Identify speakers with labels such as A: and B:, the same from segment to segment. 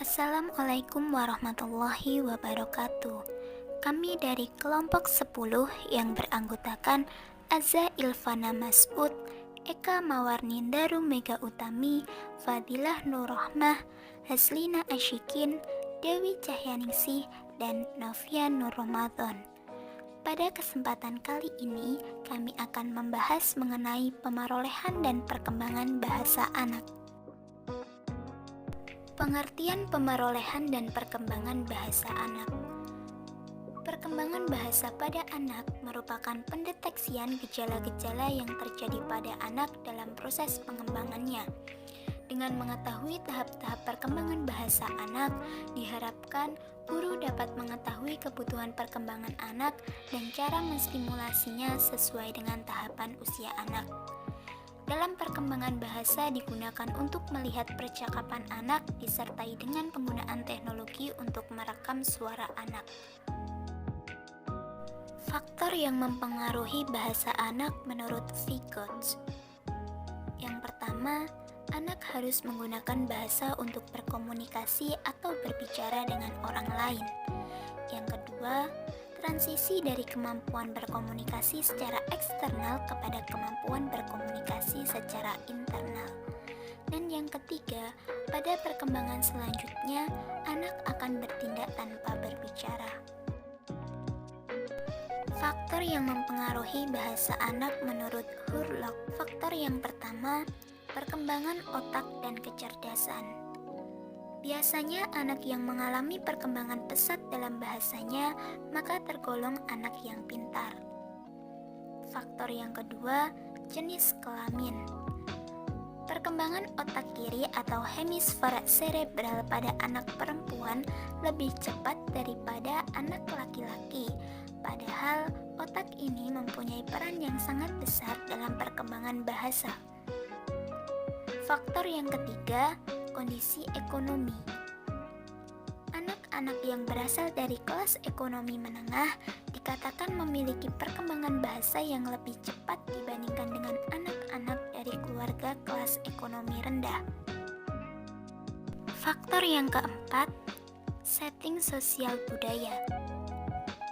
A: Assalamualaikum warahmatullahi wabarakatuh. Kami dari kelompok 10 yang beranggotakan Azza Ilfana Mas'ud, Eka Mawarni Daru Mega Utami, Fadilah Nur Rahmah, Haslina Asyikin, Dewi Cahyaningsih, dan Novia Nur Ramadan. Pada kesempatan kali ini, kami akan membahas mengenai pemarolehan dan perkembangan bahasa anak. Pengertian pemarolehan dan perkembangan bahasa anak. Perkembangan bahasa pada anak merupakan pendeteksian gejala-gejala yang terjadi pada anak dalam proses pengembangannya. Dengan mengetahui tahap-tahap perkembangan bahasa anak, diharapkan guru dapat mengetahui kebutuhan perkembangan anak dan cara menstimulasinya sesuai dengan tahapan usia anak. Dalam perkembangan bahasa digunakan untuk melihat percakapan anak disertai dengan penggunaan teknologi untuk merekam suara anak. Faktor yang mempengaruhi bahasa anak menurut Vygots. Yang pertama, anak harus menggunakan bahasa untuk berkomunikasi atau berbicara dengan orang lain. Yang kedua, transisi dari kemampuan berkomunikasi secara eksternal kepada kemampuan berkomunikasi secara internal. Dan yang ketiga, pada perkembangan selanjutnya, anak akan bertindak tanpa berbicara. Faktor yang mempengaruhi bahasa anak menurut Hurlock. Faktor yang pertama, perkembangan otak dan kecerdasan. Biasanya anak yang mengalami perkembangan pesat dalam bahasanya maka tergolong anak yang pintar. Faktor yang kedua, jenis kelamin. Perkembangan otak kiri atau hemisfer cerebral pada anak perempuan lebih cepat daripada anak laki-laki. Padahal otak ini mempunyai peran yang sangat besar dalam perkembangan bahasa. Faktor yang ketiga, kondisi ekonomi. Anak-anak yang berasal dari kelas ekonomi menengah dikatakan memiliki perkembangan bahasa yang lebih cepat dibandingkan dengan anak-anak dari keluarga kelas ekonomi rendah. Faktor yang keempat, setting sosial budaya.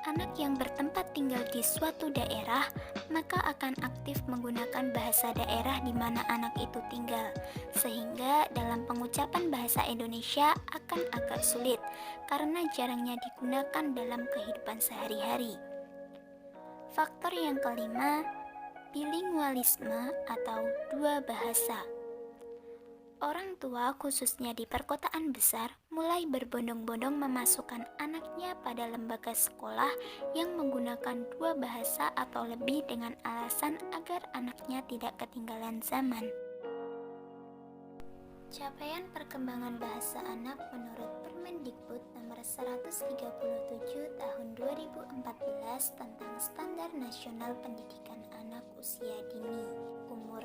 A: Anak yang bertempat tinggal di suatu daerah maka akan aktif menggunakan bahasa daerah di mana anak itu tinggal, sehingga dalam pengucapan bahasa Indonesia akan agak sulit karena jarangnya digunakan dalam kehidupan sehari-hari. Faktor yang kelima, bilingualisme atau dua bahasa. Orang tua khususnya di perkotaan besar mulai berbondong-bondong memasukkan anaknya pada lembaga sekolah yang menggunakan dua bahasa atau lebih dengan alasan agar anaknya tidak ketinggalan zaman. Capaian perkembangan bahasa anak menurut Permendikbud nomor 137 tahun 2014 tentang Standar Nasional Pendidikan Anak Usia Dini umur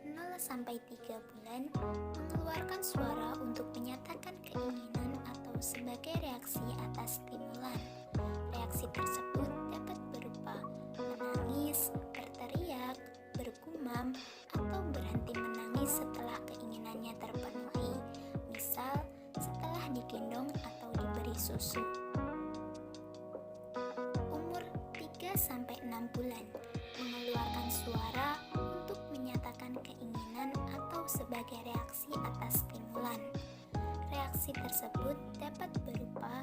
A: 0-3 bulan mengeluarkan suara untuk menyatakan keinginan atau sebagai reaksi atas stimulan. Reaksi tersebut dapat berupa menangis, berteriak, bergumam, atau berhenti menangis setelah keinginannya terpenuhi, misal setelah digendong atau diberi susu. Umur 3-6 bulan mengeluarkan suara untuk menyatakan keinginan atau sebagai reaksi atas stimulan. Reaksi tersebut dapat berupa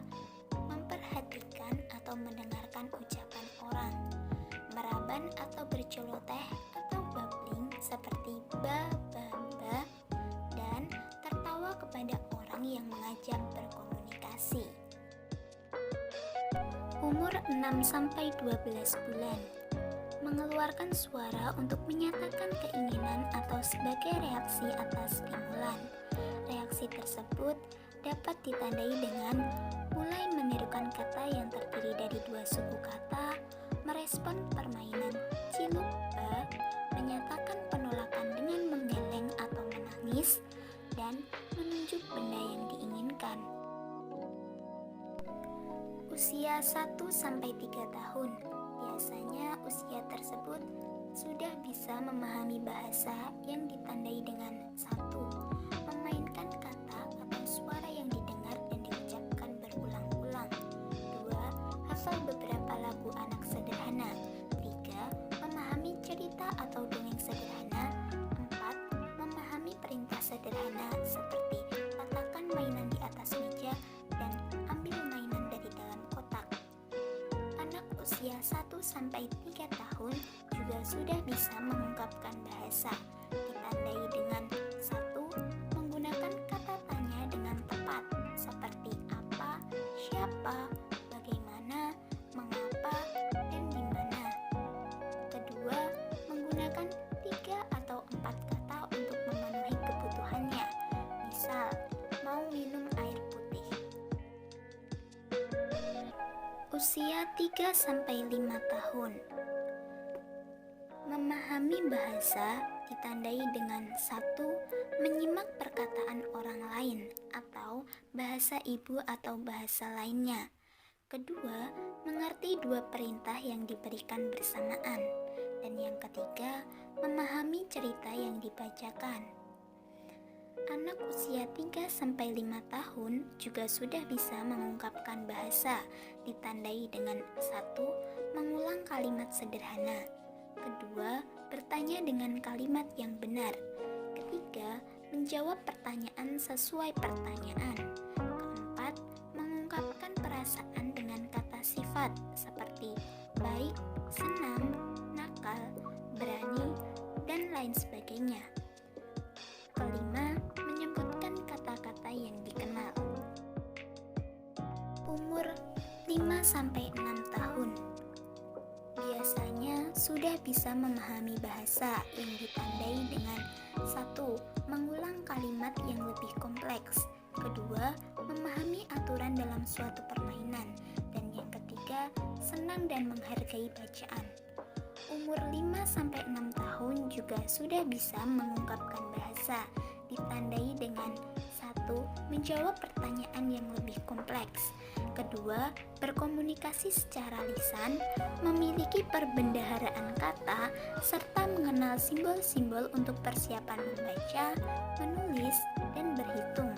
A: memperhatikan atau mendengarkan ucapan orang, meraban atau berceloteh atau babbling seperti ba, ba, ba, dan tertawa kepada orang yang mengajak berkomunikasi. Umur 6-12 bulan mengeluarkan suara untuk menyatakan keinginan atau sebagai reaksi atas stimulan. Reaksi tersebut dapat ditandai dengan mulai menirukan kata yang terdiri dari dua suku kata, merespon permainan ciluk ba, menyatakan penolakan dengan menggeleng atau menangis, dan menunjuk benda yang diinginkan. Usia 1-3 tahun. Biasanya usia tersebut sudah bisa memahami bahasa yang ditandai dengan 1. Memainkan kata atau suara yang didengar dan 2-3 tahun juga sudah bisa mengungkapkan bahasa, ditandai dengan 1. Menggunakan kata tanya dengan tepat, seperti apa, siapa, bagaimana, mengapa, dan di mana. Kedua, menggunakan 3 atau 4 kata untuk memenuhi kebutuhannya. Misal, mau minum air putih. Usia 3-5 tahun. Memahami bahasa ditandai dengan 1. Menyimak perkataan orang lain atau bahasa ibu atau bahasa lainnya. Kedua, mengerti 2 perintah yang diberikan bersamaan. Dan yang ketiga, memahami cerita yang dibacakan. Anak usia 3-5 tahun juga sudah bisa mengungkapkan bahasa, ditandai dengan 1. Mengulang kalimat sederhana. Kedua, bertanya dengan kalimat yang benar. Ketiga, menjawab pertanyaan sesuai pertanyaan. Keempat, mengungkapkan perasaan dengan kata sifat seperti baik, senang, nakal, berani, dan lain sebagainya. Kelima, menyebutkan kata-kata yang dikenal. Umur 5-6 tahun. Biasanya sudah bisa memahami bahasa yang ditandai dengan 1. Mengulang kalimat yang lebih kompleks. Kedua, memahami aturan dalam suatu permainan. Dan yang ketiga, senang dan menghargai bacaan. Umur 5-6 tahun juga sudah bisa mengungkapkan bahasa, ditandai dengan 1. Menjawab pertanyaan yang lebih kompleks. Kedua, berkomunikasi secara lisan, memiliki perbendaharaan kata, serta mengenal simbol-simbol untuk persiapan membaca, menulis, dan berhitung.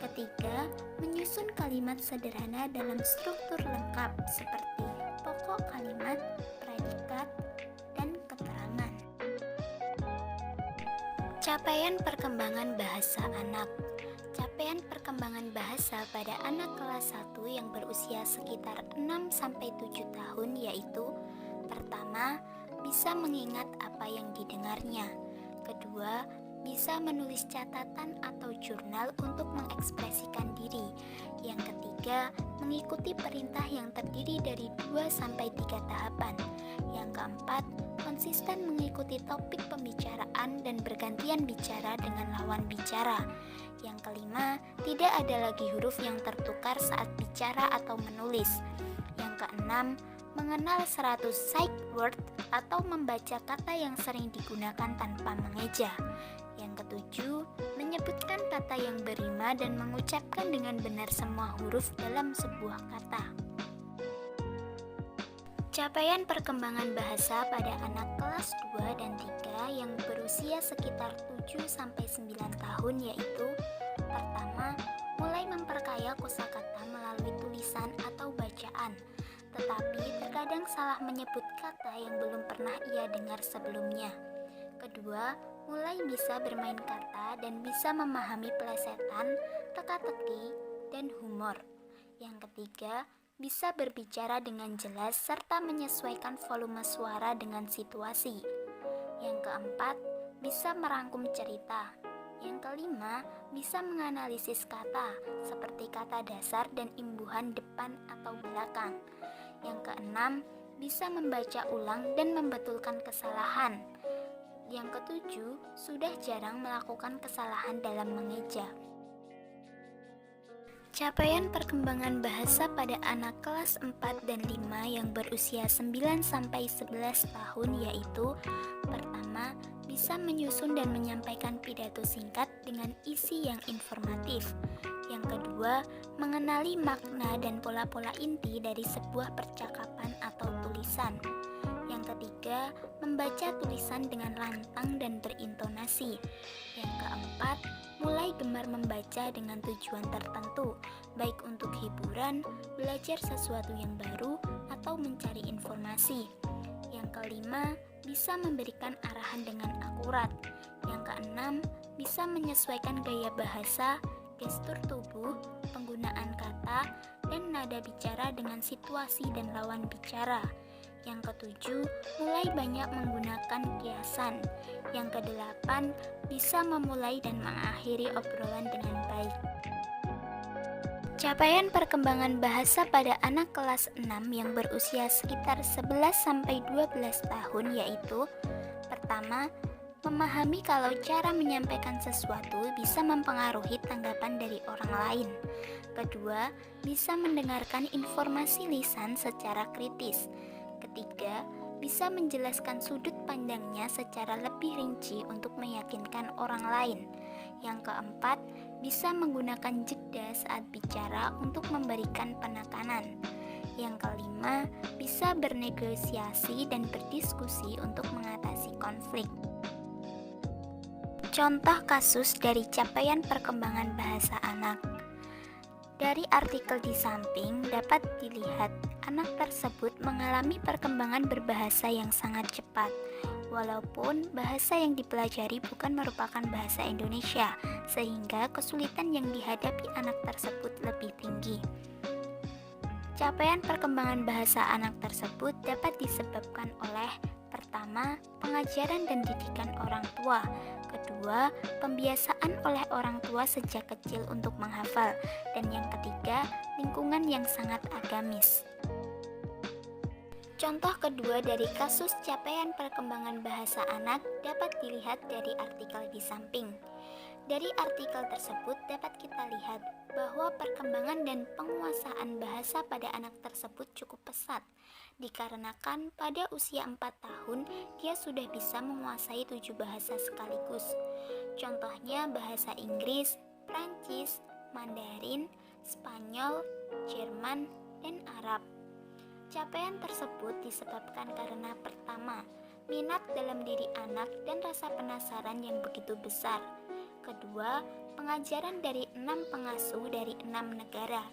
A: Ketiga, menyusun kalimat sederhana dalam struktur lengkap seperti pokok kalimat, predikat, dan keterangan. Capaian perkembangan bahasa anak. Capaian perkembangan bahasa pada anak kelas 1 yang berusia sekitar 6-7 tahun yaitu: pertama, bisa mengingat apa yang didengarnya. Kedua, bisa menulis catatan atau jurnal untuk mengekspresikan diri. Yang ketiga, mengikuti perintah yang terdiri dari 2-3 tahapan. Yang keempat, konsisten mengikuti topik pembicaraan dan bergantian bicara dengan lawan bicara. Yang kelima, tidak ada lagi huruf yang tertukar saat bicara atau menulis. Yang keenam, mengenal 100 sight word atau membaca kata yang sering digunakan tanpa mengeja. Yang ketujuh, menyebutkan kata yang berima dan mengucapkan dengan benar semua huruf dalam sebuah kata. Capaian perkembangan bahasa pada anak kelas 2 dan 3 yang berusia sekitar 7-9 tahun yaitu: pertama, mulai memperkaya kosakata melalui tulisan atau bacaan, tetapi terkadang salah menyebut kata yang belum pernah ia dengar sebelumnya. Kedua, mulai bisa bermain kata dan bisa memahami plesetan, teka-teki, dan humor. Yang ketiga, bisa berbicara dengan jelas serta menyesuaikan volume suara dengan situasi. Yang keempat, bisa merangkum cerita. Yang kelima, bisa menganalisis kata, seperti kata dasar dan imbuhan depan atau belakang. Yang keenam, bisa membaca ulang dan membetulkan kesalahan. Yang ketujuh, sudah jarang melakukan kesalahan dalam mengeja. Capaian perkembangan bahasa pada anak kelas 4 dan 5 yang berusia 9-11 tahun yaitu: pertama, bisa menyusun dan menyampaikan pidato singkat dengan isi yang informatif. Yang kedua, mengenali makna dan pola-pola inti dari sebuah percakapan atau tulisan. Yang ketiga, membaca tulisan dengan lantang dan berintonasi. Yang keempat, mulai gemar membaca dengan tujuan tertentu, baik untuk hiburan, belajar sesuatu yang baru, atau mencari informasi. Yang kelima, bisa memberikan arahan dengan akurat. Yang keenam, bisa menyesuaikan gaya bahasa, gestur tubuh, penggunaan kata, dan nada bicara dengan situasi dan lawan bicara. Yang ketujuh, mulai banyak menggunakan kiasan. Yang kedelapan, bisa memulai dan mengakhiri obrolan dengan baik. Capaian perkembangan bahasa pada anak kelas 6 yang berusia sekitar 11-12 tahun yaitu: pertama, memahami kalau cara menyampaikan sesuatu bisa mempengaruhi tanggapan dari orang lain. Kedua, bisa mendengarkan informasi lisan secara kritis. Ketiga, bisa menjelaskan sudut pandangnya secara lebih rinci untuk meyakinkan orang lain. Yang keempat, bisa menggunakan jeda saat bicara untuk memberikan penekanan. Yang kelima, bisa bernegosiasi dan berdiskusi untuk mengatasi konflik. Contoh kasus dari capaian perkembangan bahasa anak. Dari artikel di samping dapat dilihat anak tersebut mengalami perkembangan berbahasa yang sangat cepat. Walaupun bahasa yang dipelajari bukan merupakan bahasa Indonesia, sehingga kesulitan yang dihadapi anak tersebut lebih tinggi. Capaian perkembangan bahasa anak tersebut dapat disebabkan oleh: pertama, pengajaran dan didikan orang tua. Kedua, pembiasaan oleh orang tua sejak kecil untuk menghafal. Dan yang ketiga, lingkungan yang sangat agamis. Contoh kedua dari kasus capaian perkembangan bahasa anak dapat dilihat dari artikel di samping. Dari artikel tersebut dapat kita lihat bahwa perkembangan dan penguasaan bahasa pada anak tersebut cukup pesat, dikarenakan pada usia 4 tahun dia sudah bisa menguasai 7 bahasa sekaligus. Contohnya bahasa Inggris, Prancis, Mandarin, Spanyol, Jerman, dan Arab. Capaian tersebut disebabkan karena pertama, minat dalam diri anak dan rasa penasaran yang begitu besar. Kedua, pengajaran dari 6 pengasuh dari 6 negara.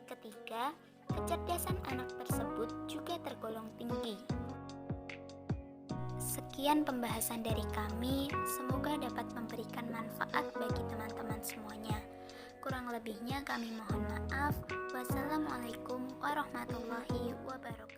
A: Ketiga, kecerdasan anak tersebut juga tergolong tinggi. Sekian pembahasan dari kami, semoga dapat memberikan manfaat bagi teman-teman semuanya. Kurang lebihnya kami mohon maaf. Wassalamualaikum warahmatullahi wabarakatuh.